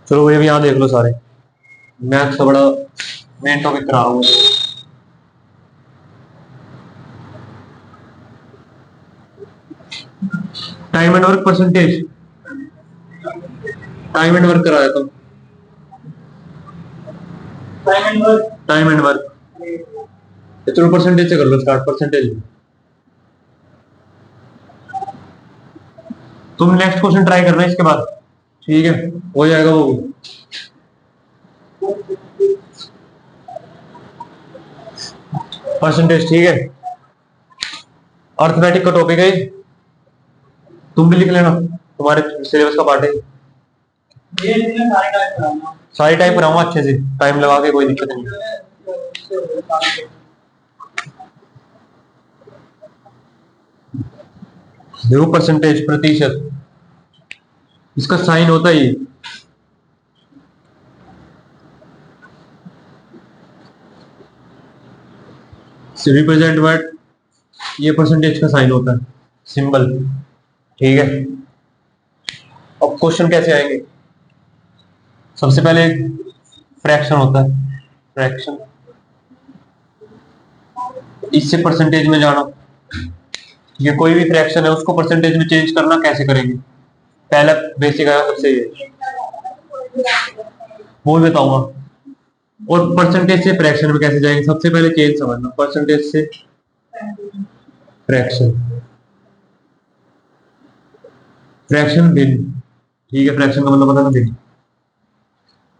चलो ये भी यहाँ देख लो सारे, मैथ्स का बड़ा मेन टॉपिक करा हुआ है। Time and work percentage, time and work कराया था। टाइम एंड वर्क चलो परसेंटेज से कर लो स्टार्ट। परसेंटेज तुम नेक्स्ट क्वेश्चन ट्राई करना इसके बाद, ठीक है, हो जाएगा वो भी। परसेंटेज ठीक है, अर्थमेटिक का टॉपिक है, तुम भी लिख लेना, तुम्हारे सिलेबस का पार्ट है। सारी टाइप कराऊंगा अच्छे से, टाइम लगा के, कोई दिक्कत नहीं। देखो परसेंटेज प्रतिशत, इसका साइन होता है ये, रिप्रेजेंट वर्ड, ये परसेंटेज का साइन होता है, सिंबल, ठीक है। अब क्वेश्चन कैसे आएंगे, सबसे पहले फ्रैक्शन होता है, फ्रैक्शन, इससे परसेंटेज में जाना, ये कोई भी फ्रैक्शन है उसको परसेंटेज में चेंज करना कैसे करेंगे, पहला बेसिक आया सबसे ये वो बताऊंगा। और परसेंटेज से फ्रैक्शन में कैसे जाएंगे, सबसे पहले चेंज समझना, परसेंटेज से फ्रैक्शन, फ्रैक्शन भिन्न, ठीक है, फ्रैक्शन का मतलब पता ना भिन्न,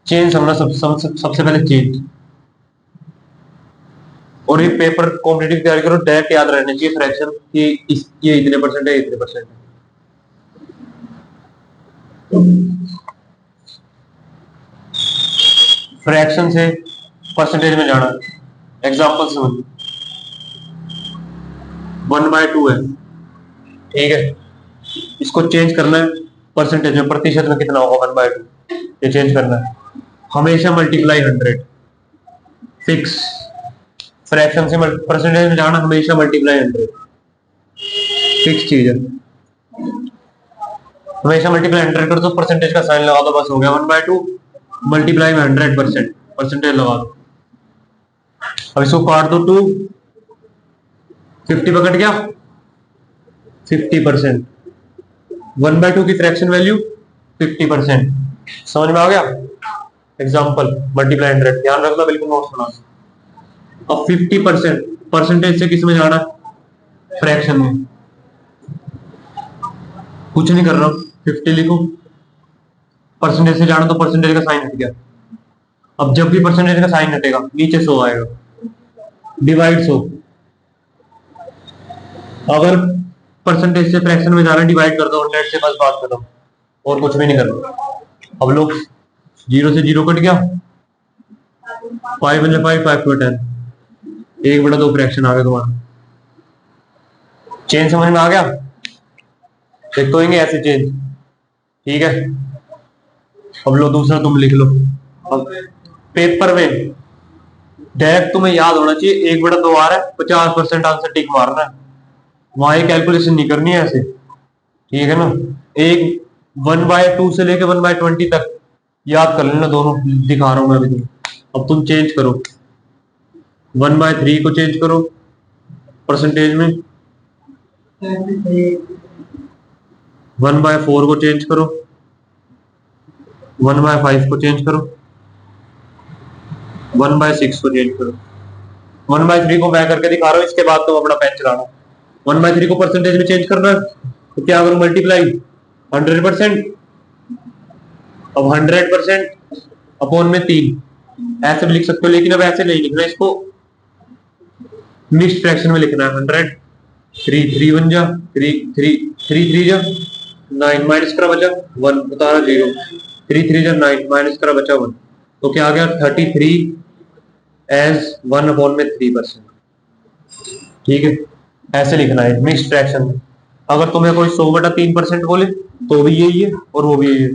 चेंज समझना सबसे पहले चेंज। और ये पेपर कॉम्पिटिटिव तैयारी करो, डायरेक्ट याद रहना चाहिए फ्रैक्शन कि ये इतने परसेंट है, इतने परसेंट है। फ्रैक्शन से परसेंटेज में जाना, एग्जांपल समझ लो, 1/2 है, ठीक है, इसको चेंज करना है परसेंटेज में, प्रतिशत में कितना होगा 1/2, ये चेंज करना है, हमेशा मल्टीप्लाई 100, फिक्स। फ्रैक्शन से परसेंटेज में जाना, हमेशा मल्टीप्लाई 100, फिक्स चीज है, हमेशा मल्टीप्लाई 100 कर दो, परसेंटेज का साइन लगा दो, बस हो गया 1/2 मल्टीप्लाई में 100%, परसेंटेज लगा दो। अब इसको काट दो, 2 50 पकड़ गया, 50%, 1/2 की फ्रैक्शन वैल्यू 50%, समझ में आ गया। एग्जांपल मल्टीप्लाई 100, ध्यान रखना बिल्कुल नोट सुना। अब 50% परसेंटेज से किस में जाना, फ्रैक्शन में, कुछ नहीं कर रहा हूं, 50 लिखो, परसेंटेज से जाना तो परसेंटेज का साइन हट गया। अब जब भी परसेंटेज का साइन हटेगा नीचे 100 आएगा, डिवाइड 100, अगर परसेंटेज से फ्रैक्शन में जाना डिवाइड कर दो 100 से, बस बात करो, और कुछ भी नहीं करना। अब लोग 0 से 0 कट गया, 5 1 5 5 2 10, 1/2 फ्रैक्शन आ गया तुम्हारा। चेंज समझ में आ गया, देख तो ऐसे चेंज, ठीक है। अब लो दूसरा तुम लिख लो, अब पेपर में डायरेक्ट तुम्हें याद होना चाहिए, 1/2 आ रहा है, 50% आंसर टिक मारना है, वहां ये कैलकुलेशन नहीं करनी है ऐसे, ठीक है ना। एक 1/2 से लेके 1/20 तक याद कर लेना, दोनों दिखा रहा हूं मैं अभी तुम्हें। अब तुम चेंज करो, 1/3 को चेंज करो परसेंटेज में, 1/4 को चेंज करो, 1/5 को चेंज करो, 1/6 को चेंज करो, 1/3 को मैं करके दिखा रहा हूँ, इसके बाद तुम अपना पेन चलाना। 1/3 को परसेंटेज में चेंज करना है तो क्या करूं, मल्टीप्लाई 100%, अब 100% अपॉन में 3, ऐसे भी लिख सकते हो, लेकिन अब ऐसे नहीं लिखना, इसको मिक्स्ड फ्रैक्शन में लिखना है। 100 3 3 1 जा 3 3 3 3 जा 9, माइनस करा बचा 1, उतारा 0, 3 3 जा 9, माइनस करा बचा 1, तो क्या आ गया 33 एज 1/3%, ठीक है। ऐसे लिखना है मिक्स्ड फ्रैक्शन में। अगर तुम्हें कोई 100/3% बोले तो भी यही है और वो भी यही है।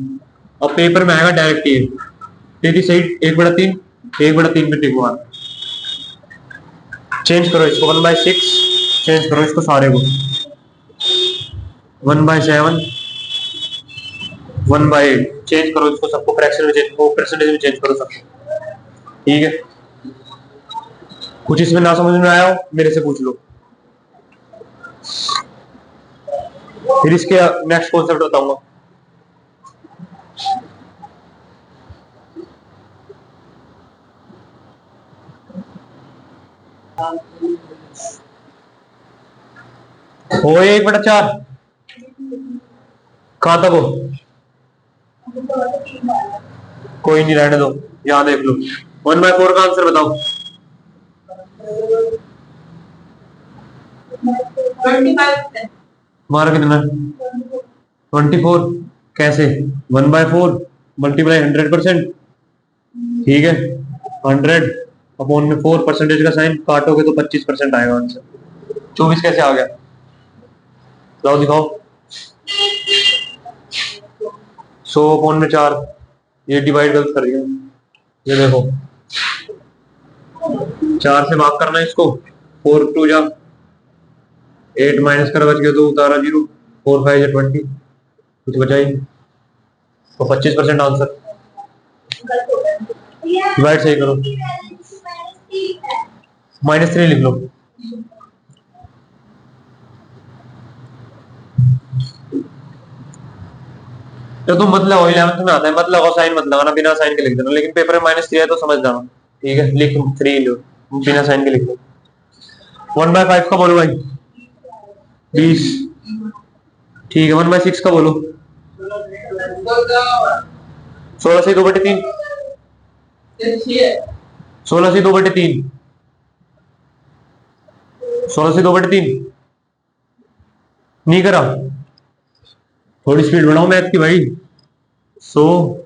अब पेपर में आएगा डायरेक्ट ये, तेरी सही 1/3, 1/3 पे टिक मार, चेंज करो इसको 1/6, चेंज करो इसको सारे को 1/7, 1/8, चेंज करो इसको, सबको फ्रैक्शन में चेंज करो, परसेंटेज में चेंज करो सबको। ठीक है, कुछ इसमें ना समझ में आया हो मेरे से पूछ लो। फिर इसके नेक्स्ट कॉन्सेप्ट बताऊंगा। हो 1/4 कहां तक हो? कोई नहीं, रहने दो, यहां देख लो। 1/4 का आंसर बताओ। 25। हमारा कितना? 24। कैसे? 1/4 मल्टीप्लाई 100%। ठीक है, 100 अपॉन में 4 परसेंटेज का साइन काटोगे तो 25% आएगा आंसर। 24 कैसे आ गया? लाओ दिखाओ। 100 अपॉन में 4, ये डिवाइड गलत कर दिया। ये देखो 4 से भाग करना है इसको, 4 2 जा 8 माइनस कर बच गया तो उतारा 0, 4 5 जा 20, कुछ बचा ही तो 25% आंसर। डिवाइड सही करो, -3 लिख लो। तो तुम मत लगाओ, 11th में आता है, मत लगाओ साइन, मत लगाना, बिना साइन के लिख देना, लेकिन पेपर में -3 है तो समझ जाना। ठीक है, लिख 3 लो, बिना साइन के लिख लो। 1/5 का बोलो भाई, 20। ठीक है, 1/6 का बोलो, 16 से 2/3, 16 से 2/3, 16 से 2/3 नहीं करा। थोड़ी स्पीड बढ़ाओ मैथ की भाई। 6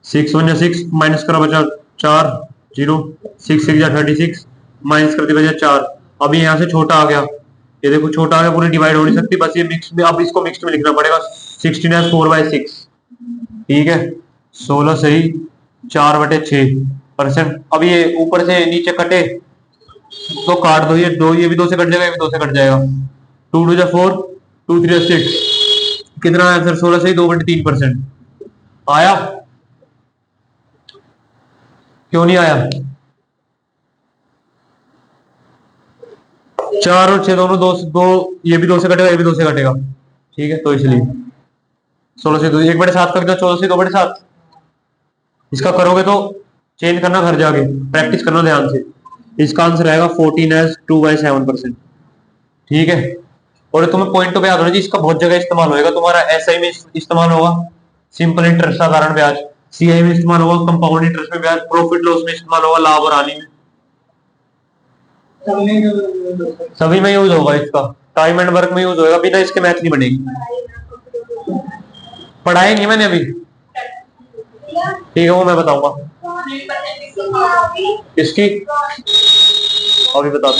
6 1 6 माइनस करा बचा 4 0, 6 6 36 माइनस करते बचा 4। अभी यहाँ से छोटा आ गया, ये देखो छोटा आ गया, पूरी डिवाइड हो नहीं सकती, बस ये मिक्स में, अब इसको मिक्स में लिखना पड़ेगा। 16 है 4/6। ठीक है, 16 सही 4/6%। अब ये ऊपर से नीचे कटे तो काट दो, ये 2, ये भी 2 से कट जाएगा, ये भी 2 से कट जाएगा। 2 2 4, 2 3 6, कितना आंसर? 16 से 2/3% आया। क्यों नहीं आया? 4 और 6 दोनों 2 2, ये भी 2 से कटेगा, ये भी 2 से कटेगा। ठीक है, तो इसलिए 16 से 2, 1/7 का कितना? 14 से 2/7। इसका करोगे तो चेंज करना घर जाके, प्रैक्टिस करना ध्यान से। इसका आंसर आएगा 14 2/7%। ठीक है, और तुम्हें पॉइंट पे याद होना जी, इसका बहुत जगह इस्तेमाल होगा। तुम्हारा एसआई में इस्तेमाल होगा, सिंपल इंटरेस्ट साधारण ब्याज, सीआई में इस्तेमाल होगा, कंपाउंड इंटरेस्ट में ब्याज, प्रॉफिट लॉस में इस्तेमाल होगा, लाभ और हानि में, सभी में यूज होगा इसका। टाइम एंड वर्क में यूज होगा, बिना इसके मैथ नहीं बनेगी। पढ़ाई नहीं मैंने अभी, ठीक है, वो मैं बताऊंगा। इसकी अभी बताता हूँ,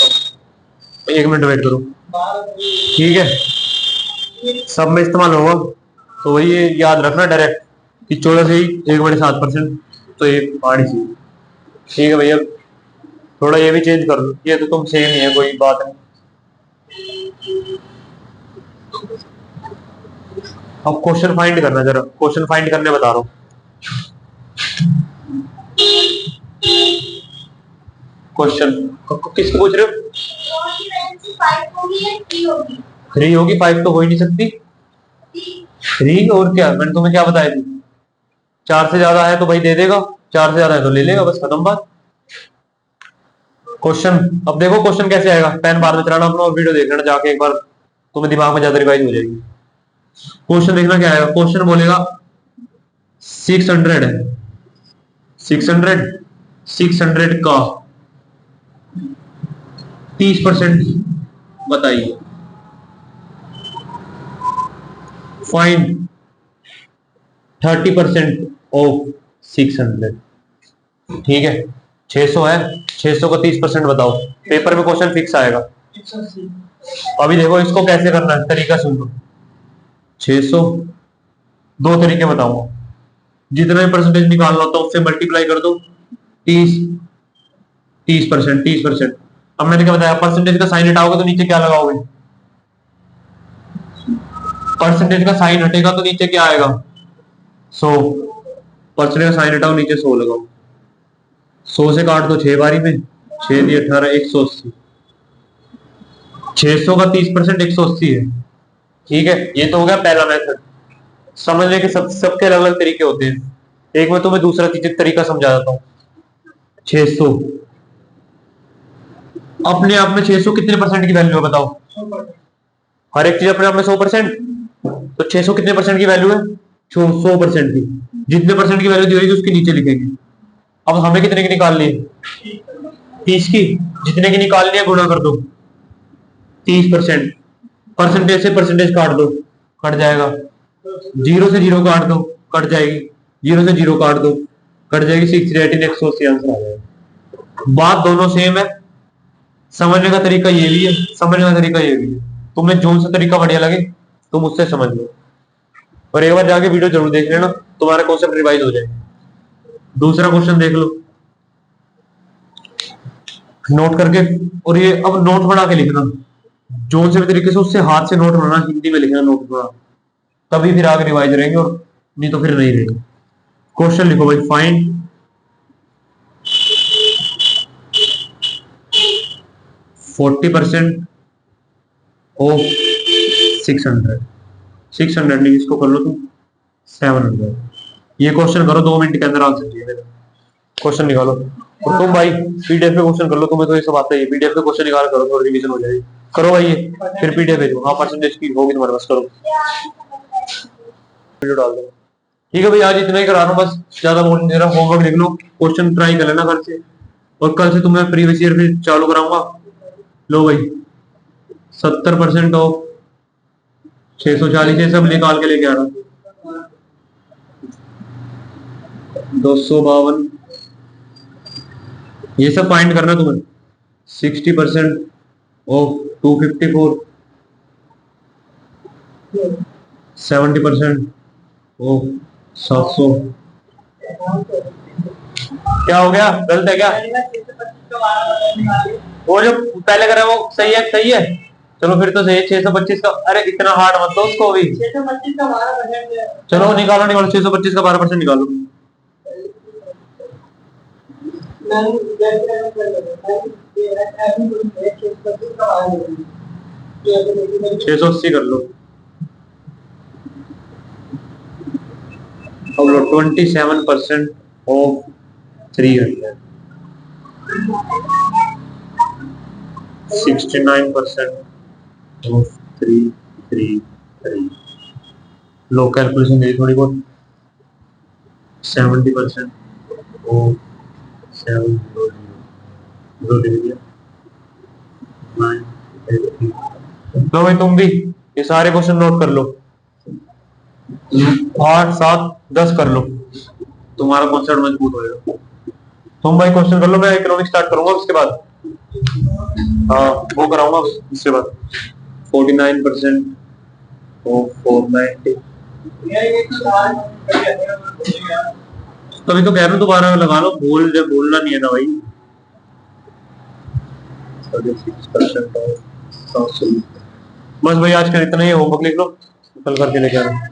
1 मिनट वेट करो। ठीक है, सब में इस्तेमाल होगा, तो वही याद रखना डायरेक्ट कि 14 से ही 1/7%, तो ये पानी सी। ठीक है भैया, थोड़ा ये भी चेंज कर लो, ये तो तुम सेम ही है, कोई बात नहीं। अब क्वेश्चन फाइंड करना, जरा क्वेश्चन फाइंड करने बता रहा हूँ। क्वेश्चन किसको पूछ रहे हो? 3 होगी, 5 तो हो ही नहीं सकती। 3 और क्या, मैंने तुम्हें क्या बताया थी? 4 से ज्यादा है तो भाई दे देगा, 4 से ज्यादा है तो ले लेगा, बस खत्म बात। क्वेश्चन अब देखो, क्वेश्चन कैसे आएगा, पेन बाद में चलाना अपना और वीडियो देख लेना जाके एक बार, तुम्हें दिमाग में ज्यादा रिवाइज हो जाएगी। क्वेश्चन देखना क्या आएगा, क्वेश्चन बोलेगा 600 है, 600 का 30% बताइए, फाइंड 30% ऑफ 600। ठीक है, 600 है, 600 का 30% बताओ। पेपर में क्वेश्चन फिक्स आएगा। अभी देखो इसको कैसे करना है, तरीका सुन लो। 600 दो तरीके बताऊंगा, जितना भी परसेंटेज निकालना होता है उससे मल्टीप्लाई कर दो, 30%। अब मैंने क्या बताया, परसेंटेज का साइन हटाओगे तो नीचे क्या लगाओगे? परसेंटेज का साइन हटेगा तो नीचे क्या आएगा 100। परसेंटेज का साइन हटाओ नीचे 100 लगाओ। 100 से काट दो 6 बारी में, 6 × 18 180। 600 का 30% 180 है। ठीक है, ये तो हो गया पहला मेथड। समझने के सबके अलग अलग तरीके होते हैं। एक मैं तुम्हें दूसरा तरीका समझा देता हूँ। 600 अपने आप में 600 कितने परसेंट की वैल्यू है बताओ? हर एक चीज अपने आप में 100%। तो 600 कितने परसेंट की वैल्यू है? 100% की। जितने परसेंट की वैल्यू दी होगी उसके नीचे लिखेंगे। अब हमें कितने की निकालनी है? 30 की। जितने की निकालनी है गुणा कर दो 30%। परसेंटेज से परसेंटेज काट दो, कट जाएगा। 0 से 0 काट दो, कट जाएगी। 0 से 0 काट दो, कट जाएगी। 618 180 आंसर आ जाएगा। बात दोनों सेम है। समझने का तरीका ये भी है, समझने का तरीका ये भी है। तुम्हें जो सा तरीका बढ़िया लगे तुम उससे समझ लो। और एक बार जाके वीडियो जरूर देख लेना, तुम्हारा कॉन्सेप्ट रिवाइज हो जाएगा। दूसरा क्वेश्चन देख लो नोट करके। और ये अब नोट बना के लिखना, जो से भी तरीके से उससे हाथ से नोट बनाना, हिंदी में लिखना नोट बना, तभी फिर आगे रिवाइज रहेंगे, और नहीं तो फिर नहीं रहेंगे। क्वेश्चन लिखो भाई, फाइंड 40% ऑफ 600। 600 नहीं, इसको कर लो तुम 700। ये क्वेश्चन करो 2 मिनट के अंदर आंसर चाहिए। क्वेश्चन निकालो। और तुम भाई पीडीएफ पे क्वेश्चन कर लो, तुम्हें तो ये सब आता है। पीडीएफ पे क्वेश्चन निकाल करो, थोड़ी रिवीजन हो जाएगी। करो भाई ये, फिर पीडीएफ भेजो। हाँ, परसेंटेज की होगी तुम्हारे पास, करो वीडियो डाल दो। ठीक है भाई, आज इतना ही करा रहा हूँ बस, ज्यादा बोल नहीं रहा। होमवर्क लिख लो, क्वेश्चन ट्राई कर लेना कल से, और कल से तुम्हें प्रीवियस ईयर फिर चालू कराऊंगा। लो भाई 70% ऑफ 640 है, सब निकाल के लेके आ रहा। 252 ये सब फाइंड करना तुम्हें। 60% ऑफ 254, 70% ऑफ 700। क्या हो गया? गलत है क्या? वो जो पहले करा वो सही है? सही है, चलो फिर तो सही है। 625 का, अरे इतना हार्ड मत दो उसको भी। 625 का 12%। चलो निकालो निकालो, 625 का 12% निकालो। 680 कर लो। अब लो 27% ऑफ 300, 69% ऑफ 333। लो कैलकुलेशन दे थोड़ी बहुत। 70% ऑफ 700 दे दिया। लो भाई तुम भी ये सारे क्वेश्चन नोट कर लो। 8 7 10 कर लो, तुम्हारा कॉन्सेप्ट मजबूत होएगा। तुम भाई क्वेश्चन कर लो, मैं इकोनॉमिक्स स्टार्ट करूंगा उसके बाद। हाँ वो कराऊंगा इसके बाद। 49% ऑफ 490। तभी तो कह रहा हूँ दोबारा लगा लो, भूल जब भूलना नहीं है ना भाई। 36% ऑफ 700। बस भाई आज का इतना ही, होमवर्क लिख लो, कल करके लेके आना।